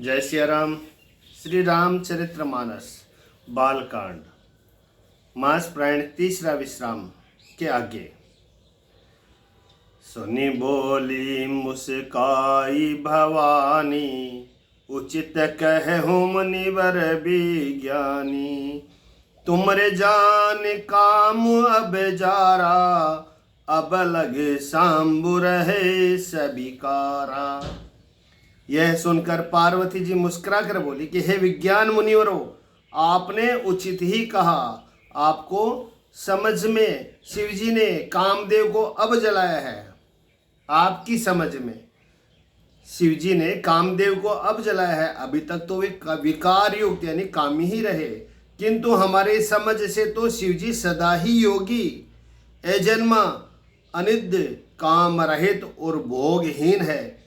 जय सिया राम। श्री रामचरितमानस बालकांड मास प्रायण तीसरा विश्राम के आगे। सुनी बोली मुस्काई भवानी, उचित कहूँ मुनिवर विज्ञानी। तुमरे जान काम अब जारा, अब लगे सांबु रहे सबिकारा। यह सुनकर पार्वती जी मुस्कुरा कर बोली कि हे विज्ञान मुनिवरों, आपने उचित ही कहा। आपको समझ में शिवजी ने कामदेव को अब जलाया है। आपकी समझ में शिवजी ने कामदेव को अब जलाया है। अभी तक तो वे विकार युक्त यानी कामी ही रहे, किंतु हमारे समझ से तो शिवजी सदा ही योगी, अजन्मा, अनिद्य, काम रहित और भोगहीन है।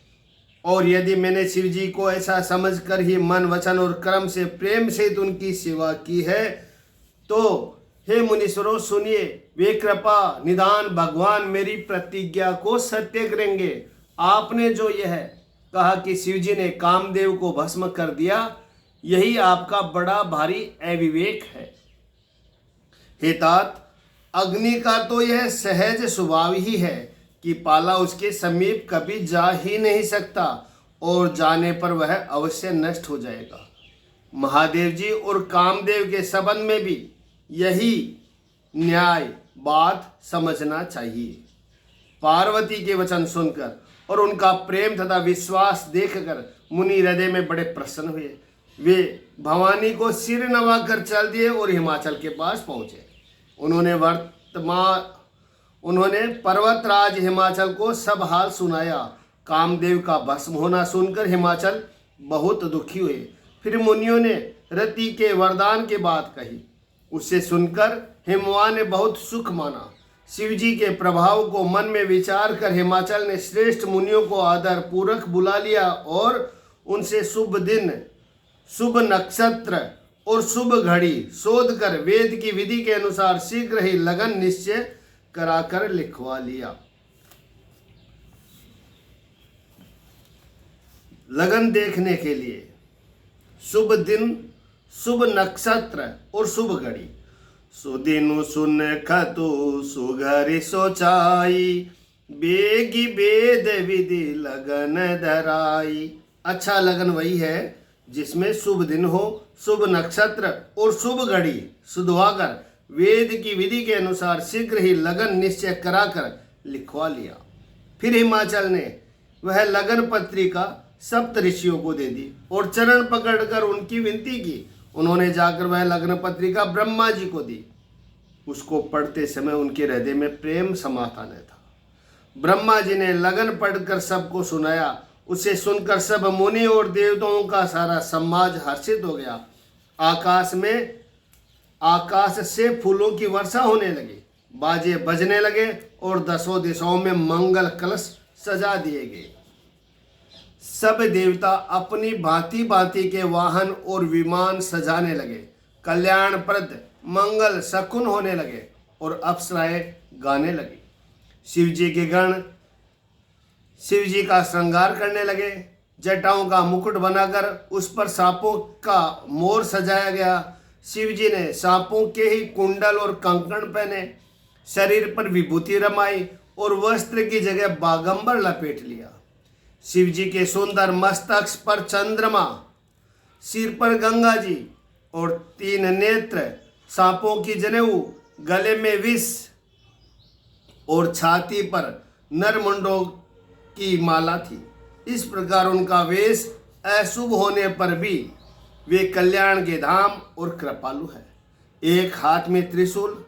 और यदि मैंने शिव जी को ऐसा समझकर ही मन, वचन और कर्म से प्रेम से उनकी सेवा की है, तो हे मुनीश्वरों सुनिए, वे कृपा निदान भगवान मेरी प्रतिज्ञा को सत्य करेंगे। आपने जो यह कहा कि शिव जी ने कामदेव को भस्म कर दिया, यही आपका बड़ा भारी अविवेक है। हे तात, अग्नि का तो यह सहज स्वभाव ही है कि पाला उसके समीप कभी जा ही नहीं सकता, और जाने पर वह अवश्य नष्ट हो जाएगा। महादेव जी और कामदेव के संबंध में भी यही न्याय बात समझना चाहिए। पार्वती के वचन सुनकर और उनका प्रेम तथा विश्वास देखकर मुनि हृदय में बड़े प्रसन्न हुए। वे भवानी को सिर नवाकर चल दिए और हिमाचल के पास पहुंचे। उन्होंने पर्वतराज हिमाचल को सब हाल सुनाया। कामदेव का भस्म होना सुनकर हिमाचल बहुत दुखी हुए। फिर मुनियों ने रति के वरदान की बात कही। उसे सुनकर हिमवान ने बहुत सुख माना। शिवजी के प्रभाव को मन में विचार कर हिमाचल ने श्रेष्ठ मुनियों को आदर पूर्वक बुला लिया और उनसे शुभ दिन, शुभ नक्षत्र और शुभ घड़ी शोध कर वेद की विधि के अनुसार शीघ्र ही लगन निश्चय कराकर लिखवा लिया। लगन देखने के लिए शुभ दिन, शुभ नक्षत्र और शुभ घड़ी। सुदिनु सुन खतु सुघरि सोचाई, बेगी वेद विधि लगन धराई। अच्छा लगन वही है जिसमें शुभ दिन हो, शुभ नक्षत्र और शुभ घड़ी सुधवाकर वेद की विधि के अनुसार शीघ्र ही लगन निश्चय कराकर लिखवा लिया। फिर हिमाचल ने वह लगन पत्रिका सप्त ऋषियों को दे दी और चरण पकड़कर उनकी विनती की। उन्होंने जाकर वह लगन पत्रिका ब्रह्मा जी को दी। उसको पढ़ते समय उनके हृदय में प्रेम समाता था। ब्रह्मा जी ने लगन पढ़कर सबको सुनाया। उसे सुनकर सब मुनि और देवताओं का सारा समाज हर्षित हो गया। आकाश से फूलों की वर्षा होने लगी, बाजे बजने लगे और दसों दिशाओं में मंगल कलश सजा दिए गए। सब देवता अपनी भांति भांति के वाहन और विमान सजाने लगे। कल्याणप्रद मंगल शकुन होने लगे और अप्सराएं गाने लगी। शिवजी के गण शिवजी का श्रृंगार करने लगे। जटाओं का मुकुट बनाकर उस पर सांपों का मोर सजाया गया। शिवजी ने सांपों के ही कुंडल और कंकण पहने, शरीर पर विभूति रमाई और वस्त्र की जगह बागंबर लपेट लिया। शिवजी के सुंदर मस्तक पर चंद्रमा, सिर पर गंगा जी और 3 नेत्र, सांपों की जनेऊ, गले में विष और छाती पर नरमुंडों की माला थी। इस प्रकार उनका वेश अशुभ होने पर भी वे कल्याण के धाम और कृपालु है। एक हाथ में त्रिशूल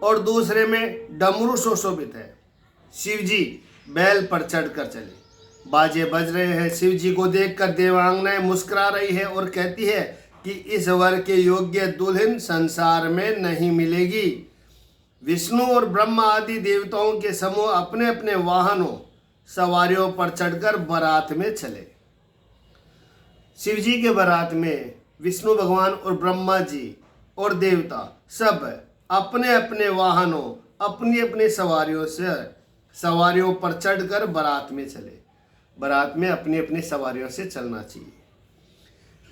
और दूसरे में डमरू सुशोभित है। शिवजी बैल पर चढ़कर चले। बाजे बज रहे हैं। शिवजी को देखकर देवांगनाएं मुस्कुरा रही है और कहती है कि इस वर के योग्य दुल्हन संसार में नहीं मिलेगी। विष्णु और ब्रह्मा आदि देवताओं के समूह अपने अपने वाहनों, सवारियों पर चढ़कर बारात में चले। शिवजी के बारात में विष्णु भगवान और ब्रह्मा जी और देवता सब अपने अपने वाहनों, अपनी अपनी सवारियों पर चढ़कर बारात में चले। बारात में अपनी अपनी सवारियों से चलना चाहिए।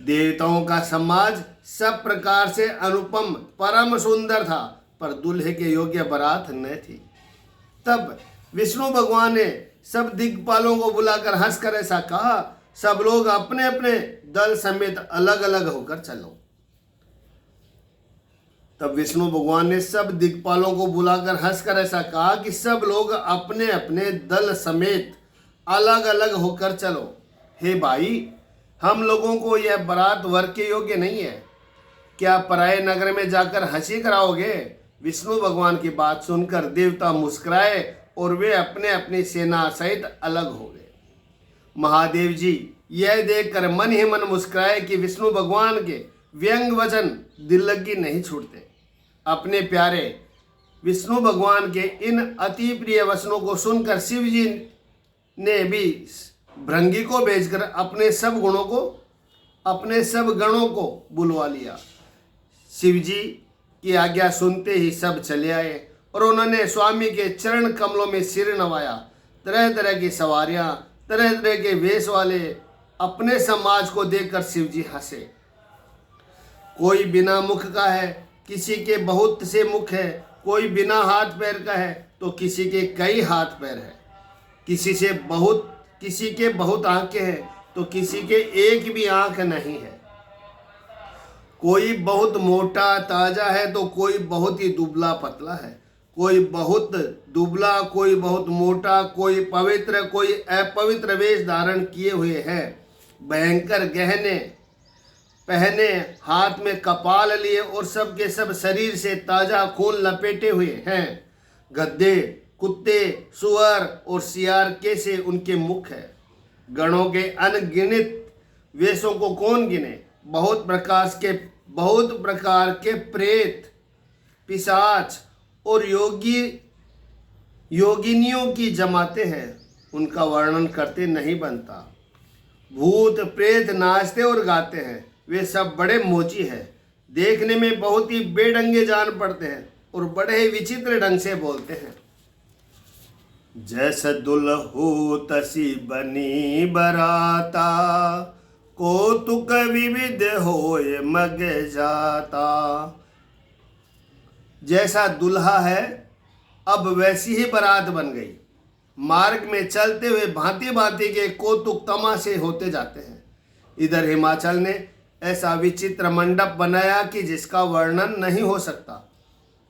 देवताओं का समाज सब प्रकार से अनुपम परम सुंदर था, पर दूल्हे के योग्य बारात न थी। तब विष्णु भगवान ने सब दिग्पालों को बुलाकर हंसकर ऐसा कहा, सब लोग अपने अपने दल समेत अलग अलग होकर चलो। तब विष्णु भगवान ने सब दिग्पालों को बुलाकर हंसकर ऐसा कहा कि सब लोग अपने अपने दल समेत अलग अलग होकर चलो। हे भाई, हम लोगों को यह बारात वर के योग्य नहीं है, क्या पराये नगर में जाकर हंसी कराओगे? विष्णु भगवान की बात सुनकर देवता मुस्कुराए और वे अपने अपनी सेना सहित अलग हो गए। महादेव जी यह देखकर मन ही मन मुस्कुराए कि विष्णु भगवान के व्यंग वचन दिल लगी नहीं छूटते। अपने प्यारे विष्णु भगवान के इन अति प्रिय वचनों को सुनकर शिव जी ने भी भृंगी को भेजकर अपने सब गणों को बुलवा लिया। शिव जी की आज्ञा सुनते ही सब चले आए और उन्होंने स्वामी के चरण कमलों में सिर नवाया। तरह तरह की सवारियां, तरह तरह के वेश वाले अपने समाज को देखकर शिव जी हंसे। कोई बिना मुख का है, किसी के बहुत से मुख है, कोई बिना हाथ पैर का है तो किसी के कई हाथ पैर है, किसी के बहुत आंखें हैं तो किसी के एक भी आंख नहीं है। कोई बहुत मोटा ताजा है तो कोई बहुत ही दुबला पतला है, कोई बहुत दुबला, कोई बहुत मोटा, कोई पवित्र, कोई अपवित्र वेश धारण किए हुए है, भयंकर गहने पहने, हाथ में कपाल लिए और सब के सब शरीर से ताजा खून लपेटे हुए हैं। गद्दे, कुत्ते, सुअर और सियार कैसे उनके मुख है। गणों के अनगिनत वेशों को कौन गिने। बहुत प्रकार के प्रेत, पिशाच और योगिनियों की जमाते हैं, उनका वर्णन करते नहीं बनता। भूत प्रेत नाचते और गाते हैं, वे सब बड़े मोची हैं, देखने में बहुत ही बेढंगे जान पड़ते हैं और बड़े ही विचित्र ढंग से बोलते हैं। जैसे दुल्हू तसी बनी बराता, कौतुक विविध होए मग जाता। जैसा दुल्हा है अब वैसी ही बारात बन गई। मार्ग में चलते हुए भांति भांति के कौतुक तमाशे होते जाते हैं। इधर हिमाचल ने ऐसा विचित्र मंडप बनाया कि जिसका वर्णन नहीं हो सकता।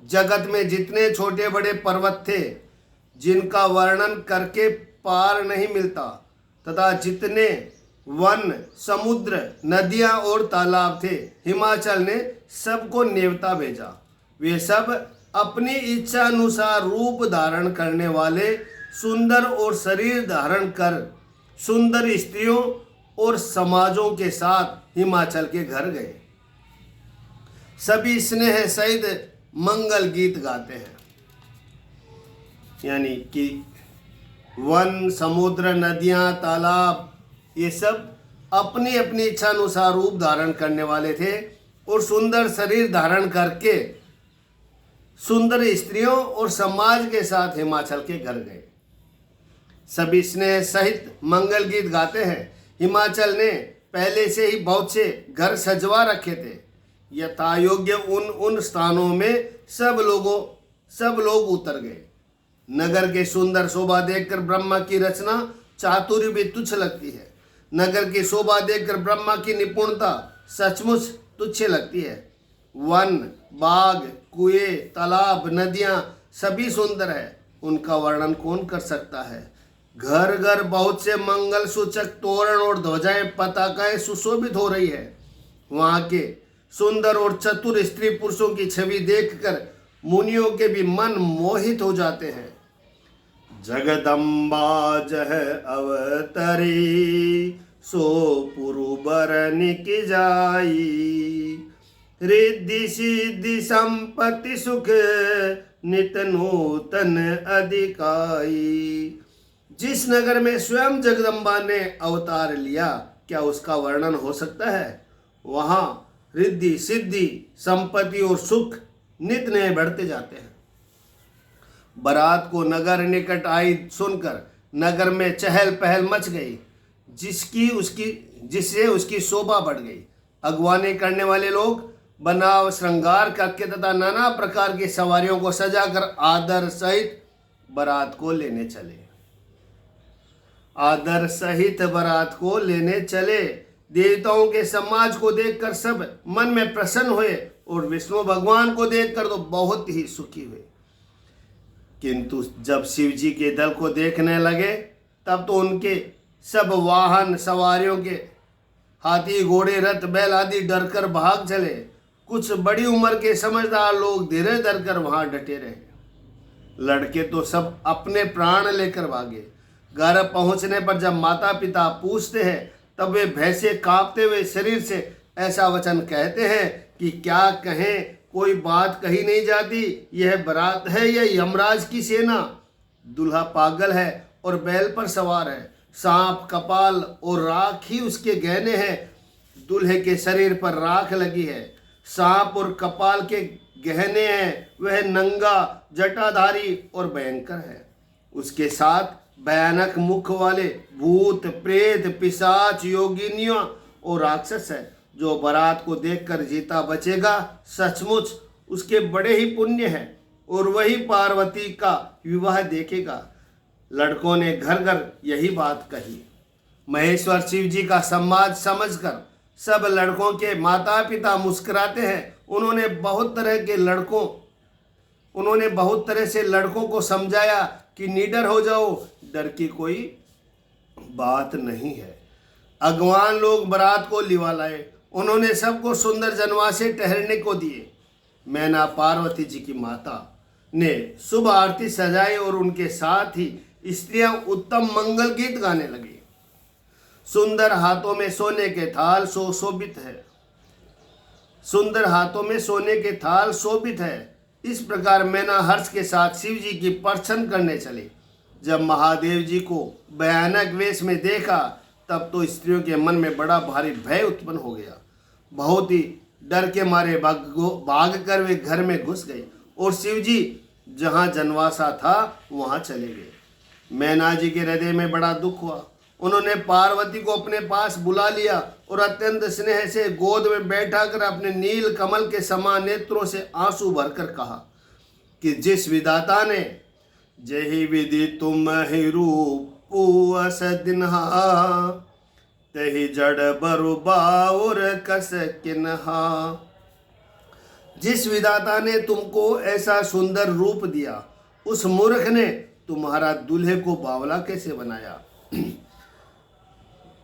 जगत में जितने छोटे बड़े पर्वत थे जिनका वर्णन करके पार नहीं मिलता, तथा जितने वन, समुद्र, नदियां और तालाब थे, हिमाचल ने सबको नेवता भेजा। वे सब अपनी इच्छा अनुसार रूप धारण करने वाले, सुंदर और शरीर धारण कर सुंदर स्त्रियों और समाजों के साथ हिमाचल के घर गए। सभी स्नेह सहित मंगल गीत गाते हैं, यानी कि वन, समुद्र, नदियां, तालाब ये सब अपनी अपनी इच्छा अनुसार रूप धारण करने वाले थे और सुंदर शरीर धारण करके सुंदर स्त्रियों और समाज के साथ हिमाचल के घर गए। सभी स्नेह सहित मंगल गीत गाते हैं। हिमाचल ने पहले से ही बहुत से घर सजवा रखे थे। यथा योग्य उन स्थानों में सब लोग उतर गए। नगर के सुंदर शोभा देखकर ब्रह्मा की रचना चातुर्य भी तुच्छ लगती है। नगर की शोभा देखकर ब्रह्मा की निपुणता सचमुच तुच्छ लगती है। वन, बाग, कुएं, तालाब, नदियां सभी सुंदर है, उनका वर्णन कौन कर सकता है। घर घर बहुत से मंगल सूचक तोरण और ध्वजाएं, पताकाएं सुशोभित हो रही है। वहां के सुंदर और चतुर स्त्री पुरुषों की छवि देखकर मुनियों के भी मन मोहित हो जाते हैं। जगदम्बा जह अवतरी, सो पुरुबरन की जाई। रिद्धि सिद्धि संपत्ति सुख, नित नूतन अधिकाई। जिस नगर में स्वयं जगदम्बा ने अवतार लिया, क्या उसका वर्णन हो सकता है। वहाँ रिद्धि सिद्धि, संपत्ति और सुख नित नए बढ़ते जाते हैं। बारात को नगर निकट आई सुनकर नगर में चहल पहल मच गई, जिससे उसकी शोभा बढ़ गई। अगवानी करने वाले लोग बनाव श्रृंगार करके तथा नाना प्रकार की सवारियों को सजाकर आदर सहित बारात को लेने चले। आदर सहित बारात को लेने चले। देवताओं के समाज को देखकर सब मन में प्रसन्न हुए और विष्णु भगवान को देखकर तो बहुत ही सुखी हुए। किंतु जब शिव जी के दल को देखने लगे तब तो उनके सब वाहन सवारियों के हाथी घोड़े रथ बैल आदि डरकर भाग चले। कुछ बड़ी उम्र के समझदार लोग धीरे धरकर वहां डटे रहे। लड़के तो सब अपने प्राण लेकर भागे। घर पहुंचने पर जब माता पिता पूछते हैं तब वे भय से कांपते हुए शरीर से ऐसा वचन कहते हैं कि क्या कहें, कोई बात कही नहीं जाती। यह बारात है या यमराज की सेना। दूल्हा पागल है और बैल पर सवार है। सांप कपाल और राख ही उसके गहने हैं। दूल्हे के शरीर पर राख लगी है। सांप और कपाल के गहने हैं। वह नंगा जटाधारी और भयंकर है। उसके साथ भयानक मुख वाले भूत प्रेत पिशाच योगिनियां और राक्षस है। जो बारात को देखकर जीता बचेगा सचमुच उसके बड़े ही पुण्य है और वही पार्वती का विवाह देखेगा। लड़कों ने घर घर यही बात कही। महेश्वर शिव जी का सम्मान समझकर सब लड़कों के माता पिता मुस्कुराते हैं। उन्होंने बहुत तरह से लड़कों को समझाया कि निडर हो जाओ, डर की कोई बात नहीं है। अगवान लोग बारात को लिवा लाए। उन्होंने सबको सुंदर जनवासे ठहरने को दिए। मैना पार्वती जी की माता ने शुभ आरती सजाई और उनके साथ ही स्त्रियां उत्तम मंगल गीत गाने लगी। सुंदर हाथों में सोने के थाल शोभित है। सुंदर हाथों में सोने के थाल शोभित है। इस प्रकार मैना हर्ष के साथ शिव जी की परछन करने चले। जब महादेव जी को भयानक वेश में देखा तब तो स्त्रियों के मन में बड़ा भारी भय उत्पन्न हो गया। बहुत ही डर के मारे भाग कर वे घर में घुस गए और शिव जी जहाँ जनवासा था वहाँ चले गए। मैना जी के हृदय में बड़ा दुख हुआ। उन्होंने पार्वती को अपने पास बुला लिया और अत्यंत स्नेह से गोद में बैठा कर अपने नील कमल के समान नेत्रों से आंसू भरकर कहा कि जिस विधाता ने जही विधि तुम ही रूप अस दिन्हा तही जड़ बरु बाउर कस किन्हा। जिस विधाता ने तुमको ऐसा सुंदर रूप दिया उस मूर्ख ने तुम्हारा दूल्हे को बावला कैसे बनाया।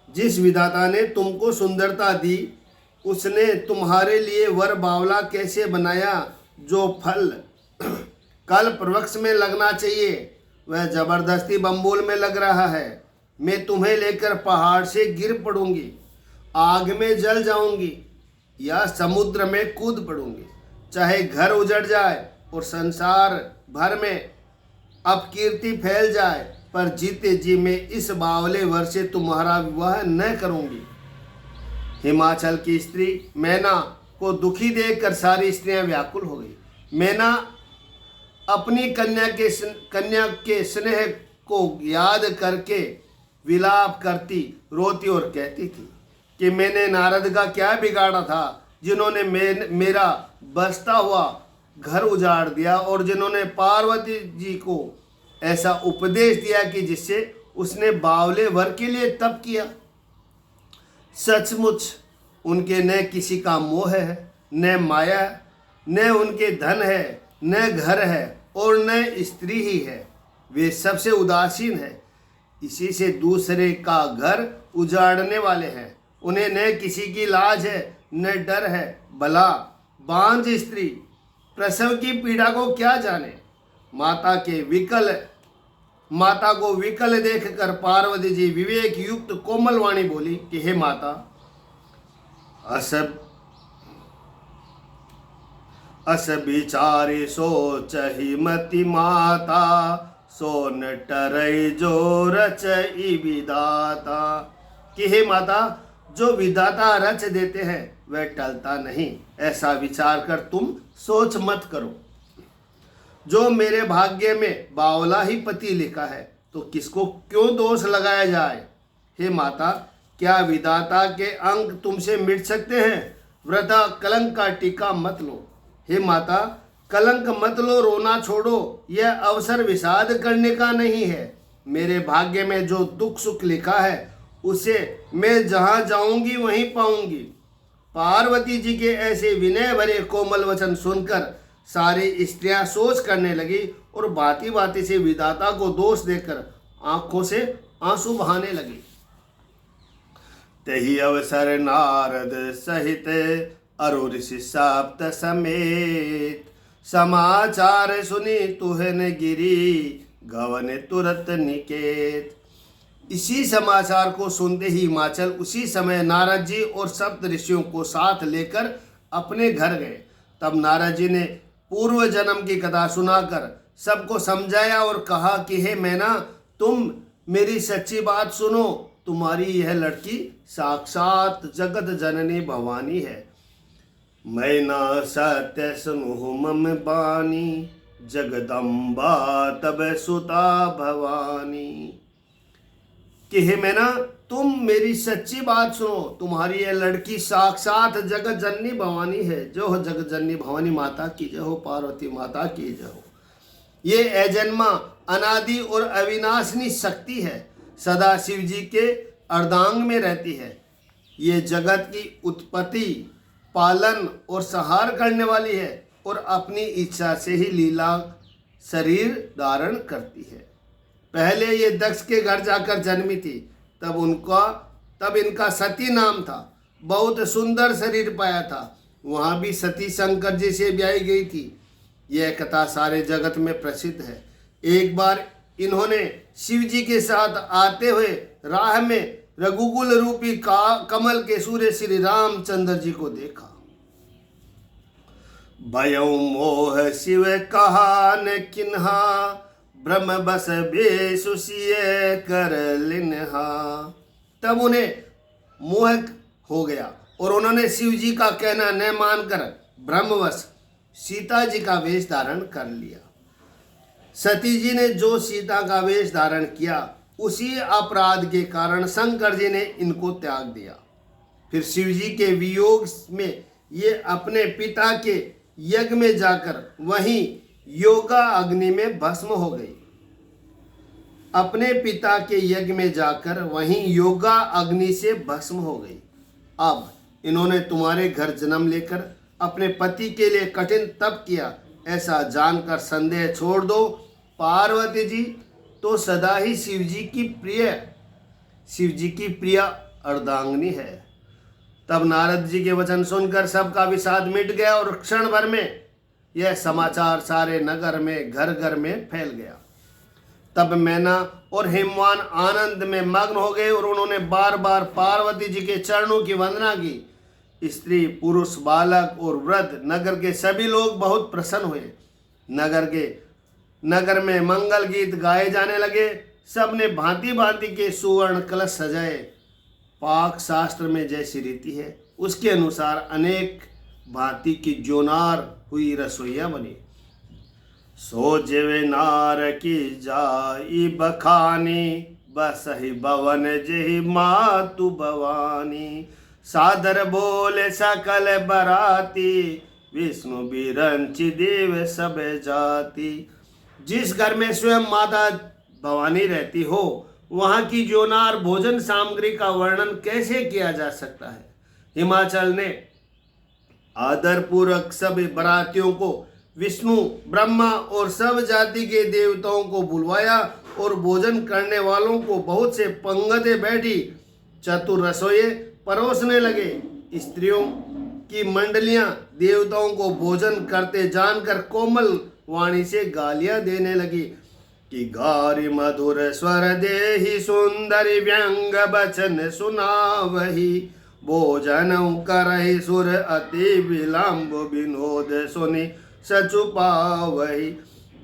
जिस विधाता ने तुमको सुंदरता दी उसने तुम्हारे लिए वर बावला कैसे बनाया। जो फल कल्प वृक्ष में लगना चाहिए वह जबरदस्ती बम्बूल में लग रहा है। मैं तुम्हें लेकर पहाड़ से गिर पड़ूंगी, आग में जल जाऊंगी या समुद्र में कूद पड़ूंगी। चाहे घर उजड़ जाए और संसार भर में अपकीर्ति फैल जाए पर जीते जी मैं इस बावले वर से तुम्हारा विवाह न करूंगी। हिमाचल की स्त्री मैना को दुखी देखकर सारी स्त्रियां व्याकुल हो गई। मैना अपनी कन्या के स्नेह को याद करके विलाप करती रोती और कहती थी कि मैंने नारद का क्या बिगाड़ा था जिन्होंने मेरा बसता हुआ घर उजाड़ दिया और जिन्होंने पार्वती जी को ऐसा उपदेश दिया कि जिससे उसने बावले वर के लिए तप किया। सचमुच उनके न किसी का मोह है, न माया, न उनके धन है, न घर है और न स्त्री ही है। वे सबसे उदासीन है। इसी से दूसरे का घर उजाड़ने वाले हैं। उन्हें न किसी की लाज है न डर है। भला बांझ स्त्री प्रसव की पीड़ा को क्या जाने। माता को विकल देखकर पार्वती जी विवेक युक्त कोमल वाणी बोली कि हे माता, अस विचारे सोचहि मति माता, सोन टरई जो रचई विदाता। कि हे माता, जो विधाता रच देते हैं वह टलता नहीं। ऐसा विचार कर तुम सोच मत करो। जो मेरे भाग्य में बावला ही पति लिखा है तो किसको क्यों दोष लगाया जाए। हे माता, क्या विधाता के अंक तुमसे मिट सकते हैं? वृथा कलंक का टीका मत लो। हे माता, कलंक मत लो, रोना छोड़ो। यह अवसर विषाद करने का नहीं है। मेरे भाग्य में जो दुख सुख लिखा है उसे मैं जहाँ जाऊंगी वहीं पाऊंगी। पार्वती जी के ऐसे विनय भरे कोमल वचन सुनकर सारी स्त्रियां सोच करने लगी और भांति भांति से विधाता को दोष देकर आंखों से आंसू बहाने लगी। तही अवसर नारद सहित अरु ऋषि सप्त समेत, समाचार सुनी तुहन गिरी गवन तुरत निकेत। इसी समाचार को सुनते ही हिमाचल उसी समय नारद जी और सप्त ऋषियों को साथ लेकर अपने घर गए। तब नारद जी ने पूर्व जन्म की कथा सुनाकर सबको समझाया और कहा कि हे मैना, तुम मेरी सच्ची बात सुनो। तुम्हारी यह लड़की साक्षात जगत जननी भवानी है। मैना सत्य सुनु मम बानी, जगदम्बा तब सुता भवानी। कि हे मैना, तुम मेरी सच्ची बात सुनो। तुम्हारी यह लड़की साक्षात जगत जननी भवानी है। जो हो जगत जननी भवानी माता की जय हो, पार्वती माता की जय हो। ये अजन्मा अनादि और अविनाशिनी शक्ति है, सदा शिव जी के अर्धांग में रहती है। ये जगत की उत्पत्ति, पालन और संहार करने वाली है और अपनी इच्छा से ही लीला शरीर धारण करती है। पहले ये दक्ष के घर जाकर जन्मी थी, तब इनका सती नाम था। बहुत सुंदर शरीर पाया था। वहाँ भी सती शंकर जी से ब्याही गई थी। यह कथा सारे जगत में प्रसिद्ध है। एक बार इन्होंने शिव जी के साथ आते हुए राह में रघुकुल रूपी कमल के सूर्य श्री रामचंद्र जी को देखा। भयउ मोह शिव कहा न किन्हा, ब्रह्म बस बेसुसिय कर लिन्हा। तब उन्हें मोह हो गया और उन्होंने शिव जी का कहना न मानकर ब्रह्मवश सीता जी का वेश धारण कर लिया। सती जी ने जो सीता का वेश धारण किया, उसी अपराध के कारण शंकर जी ने इनको त्याग दिया। फिर शिव जी के वियोग में ये अपने पिता के यज्ञ में जाकर वहीं योगा अग्नि में भस्म हो गई। अपने पिता के यज्ञ में जाकर वहीं योगा अग्नि से भस्म हो गई। अब इन्होंने तुम्हारे घर जन्म लेकर अपने पति के लिए कठिन तप किया, ऐसा जानकर संदेह छोड़ दो। पार्वती जी तो सदा ही शिव जी की प्रिय अर्धांगिनी है। तब नारद जी के वचन सुनकर सबका विषाद मिट गया और क्षण भर में यह समाचार सारे नगर में घर घर में फैल गया। तब मैना और हेमवान आनंद में मग्न हो गए और उन्होंने बार बार पार्वती जी के चरणों की वंदना की। स्त्री, पुरुष, बालक और वृद्ध, नगर के सभी लोग बहुत प्रसन्न हुए। नगर में मंगल गीत गाए जाने लगे। सबने भांति भांति के सुवर्ण कलश सजाए। पाक शास्त्र में जैसी रीति है उसके अनुसार अनेक भांति की जोनार हुई रसोइयां बनी। सो जिवे नार की जाई बखानी, बसहि भवन जेहि मातु भवानी। सादर बोले सकल बराती, विष्णु बिरंचि देव सब जाति। जिस घर में स्वयं माता भवानी रहती हो, वहाँ की जोनार भोजन सामग्री का वर्णन कैसे किया जा सकता है। हिमाचल ने आदरपूर्वक सब बरातियों को, विष्णु, ब्रह्मा और सब जाति के देवताओं को बुलवाया और भोजन करने वालों को बहुत से पंगते बैठी चतुर रसोइये परोसने लगे। स्त्रियों की मंडलियां देवताओं को भोजन करते जानकर कोमल वाणी से गालियां देने लगी कि गारी मधुर स्वर देहि, सुंदरी व्यंग बचन सुनावही। भोजन करहि सुर अति विलंब, विनोद सुनि सचुपावही।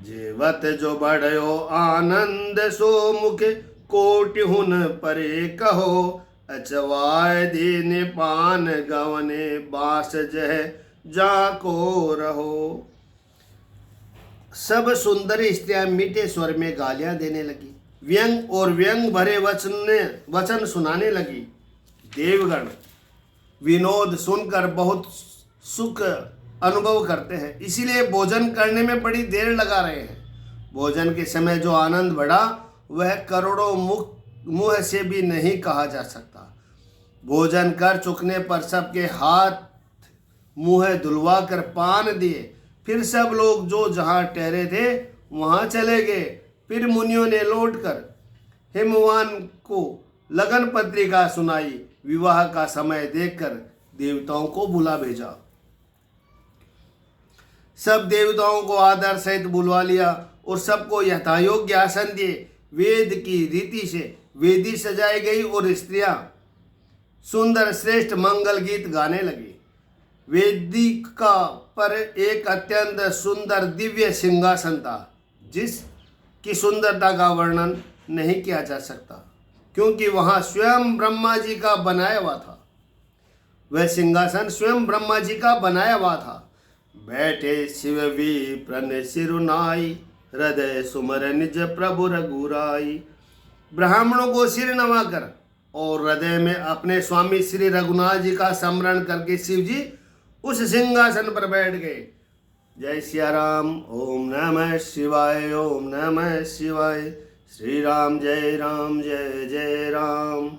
जेवत जो बढ़यो आनंद, सो मुख कोटि हुन परे कहो। अचवाय दीन पान गवने, बास जह जाको रहो। सब सुंदर स्त्रियां मीठे स्वर में गालियां देने लगी, व्यंग और व्यंग भरे वचन सुनाने लगी। देवगण विनोद सुनकर बहुत सुख अनुभव करते हैं, इसीलिए भोजन करने में बड़ी देर लगा रहे हैं। भोजन के समय जो आनंद बढ़ा वह करोड़ों मुँह से भी नहीं कहा जा सकता। भोजन कर चुकने पर सबके हाथ मुँह धुलवा कर पान दिए। फिर सब लोग जो जहाँ ठहरे थे वहाँ चले गए। फिर मुनियों ने लौटकर हिमवान को लगन पत्रिका सुनाई। विवाह का समय देखकर देवताओं को बुला भेजा। सब देवताओं को आदर सहित बुलवा लिया और सबको यथायोग्य आसन दिए। वेद की रीति से वेदी सजाई गई और स्त्रियां सुंदर श्रेष्ठ मंगल गीत गाने लगी। वेदिका पर एक अत्यंत सुंदर दिव्य सिंहासन था, जिसकी सुंदरता का वर्णन नहीं किया जा सकता, क्योंकि वहाँ स्वयं ब्रह्मा जी का बनाया हुआ था। वह सिंहासन स्वयं ब्रह्मा जी का बनाया हुआ था। बैठे शिव विप्र सिरुनाई, हृदय सुमर निज प्रभु रघुराई। ब्राह्मणों को सिर नवाकर और हृदय में अपने स्वामी श्री रघुनाथ जी का स्मरण करके शिव जी उस सिंहासन पर बैठ गए। जय सिया राम। ओम नमः शिवाय। ओम नमः शिवाय। श्री राम जय जय राम।